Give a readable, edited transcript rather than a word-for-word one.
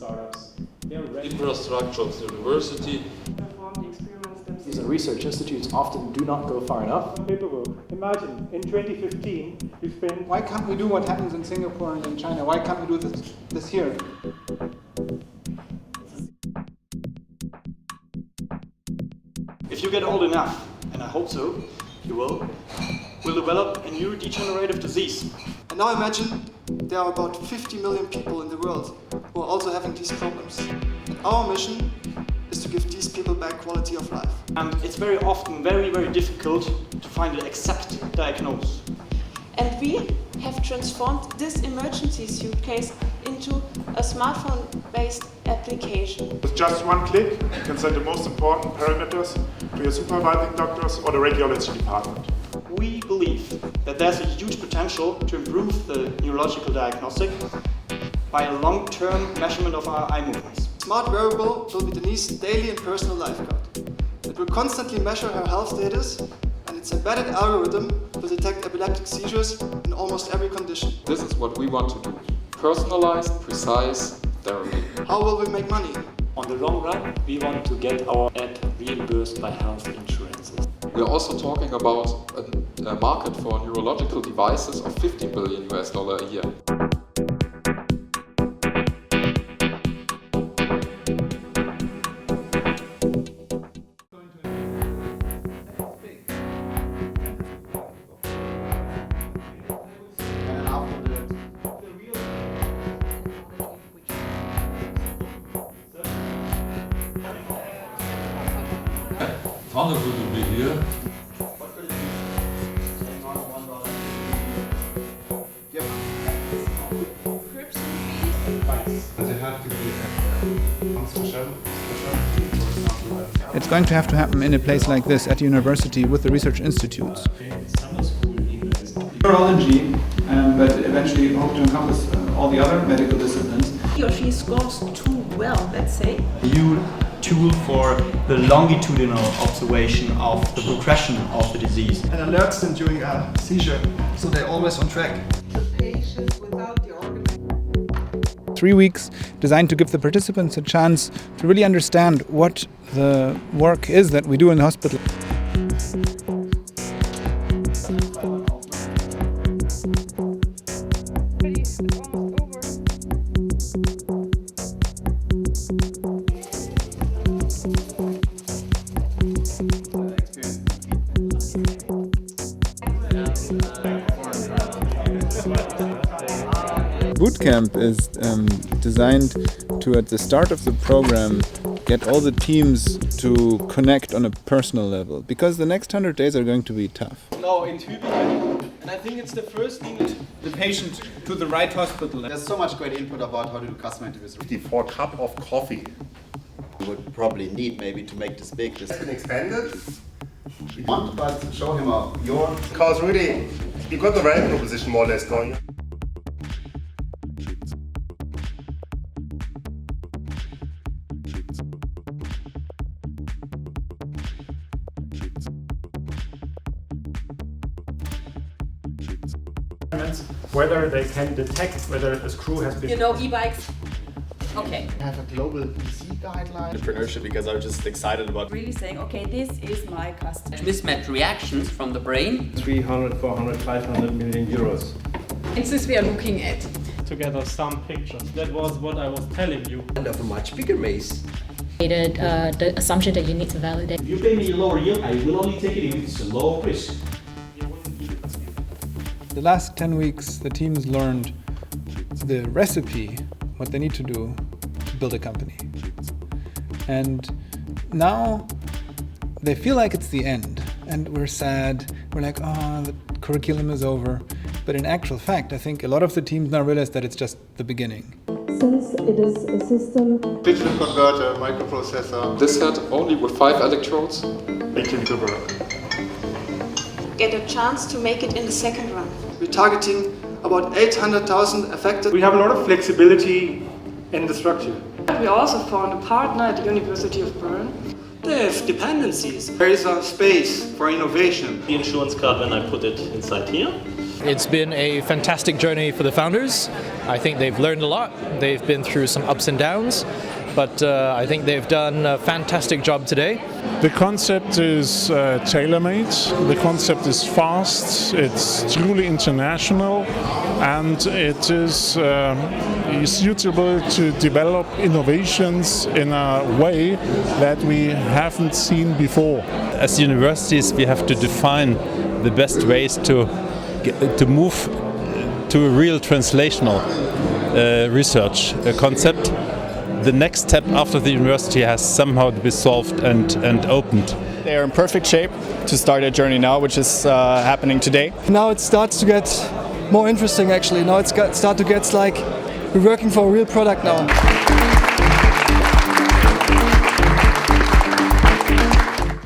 startups. They are ready. Infrastructure of the university. These research institutes often do not go far enough. Paperwork. Imagine, in 2015, you spent... Why can't we do what happens in Singapore and in China? Why can't we do this here? If you get old enough, and I hope so, you will develop a neurodegenerative disease. And now imagine there are about 50 million people in the world who are also having these problems. And our mission is to give these people back quality of life. It's very often very, very difficult to find an exact diagnosis. And we have transformed this emergency suitcase into a smartphone-based application. With just one click, you can send the most important parameters to your supervising doctors or the radiology department. We believe that there's a huge potential to improve the neurological diagnostic by a long-term measurement of our eye movements. Smart wearable will be Denise's daily and personal life guide. It will constantly measure her health status, and its embedded algorithm will detect epileptic seizures in almost every condition. This is what we want to do. Personalized, precise therapy. How will we make money? On the long run, we want to get our app reimbursed by health insurances. We are also talking about a market for neurological devices of $50 billion a year. Tunnel will be here. It's going to have to happen in a place like this at the university with the research institutes. Neurology, but eventually hope to encompass all the other medical disciplines. He or she scores too well, let's say. New tool for the longitudinal observation of the progression of the disease. And alerts them during a seizure, so they're always on track. The patient without the organ. 3 weeks designed to give the participants a chance to really understand what the work is that we do in the hospital. Bootcamp is designed to, at the start of the program, get all the teams to connect on a personal level, because the next 100 days are going to be tough. Now in Tübingen, and I think it's the first thing that The patient to the right hospital. There's so much great input about how to do customer interviews. 54 cup of coffee. We would probably need maybe to make this big. It's been expanded. But show him your... Because really, you got the value proposition more or less going. Whether they can detect whether a screw has been... You know, e-bikes. Okay. have a global PC guideline. entrepreneurship, because I was just excited about Really saying, okay, this is my customer. Mismatch reactions from the brain. 300, 400, 500 million euros. It's this we are looking at. Together some pictures. That was what I was telling you. and of a much bigger maze. The assumption that you need to validate. If you pay me a lower yield, I will only take it if it's a low risk. The last 10 weeks, the teams learned the recipe, what they need to do to build a company. And now they feel like it's the end, and we're sad. We're like, oh, the curriculum is over. But in actual fact, I think a lot of the teams now realize that it's just the beginning. Since it is a system... Digital converter, microprocessor. This head only with 5 electrodes. It can work. Get a chance to make it in the second run. We're targeting about 800,000 affected. We have a lot of flexibility in the structure. We also found a partner at the University of Bern. They have dependencies. There is a space for innovation. The insurance card, when I put it inside here. It's been a fantastic journey for the founders. I think they've learned a lot. They've been through some ups and downs, but I think they've done a fantastic job today. The concept is tailor-made, the concept is fast, it's truly international, and it is suitable to develop innovations in a way that we haven't seen before. As universities, we have to define the best ways to move to a real translational research concept. The next step after the university has somehow to be solved and opened. They are in perfect shape to start their journey now, which is happening today. Now it starts to get more interesting actually. Now it's starts to get like we're working for a real product now.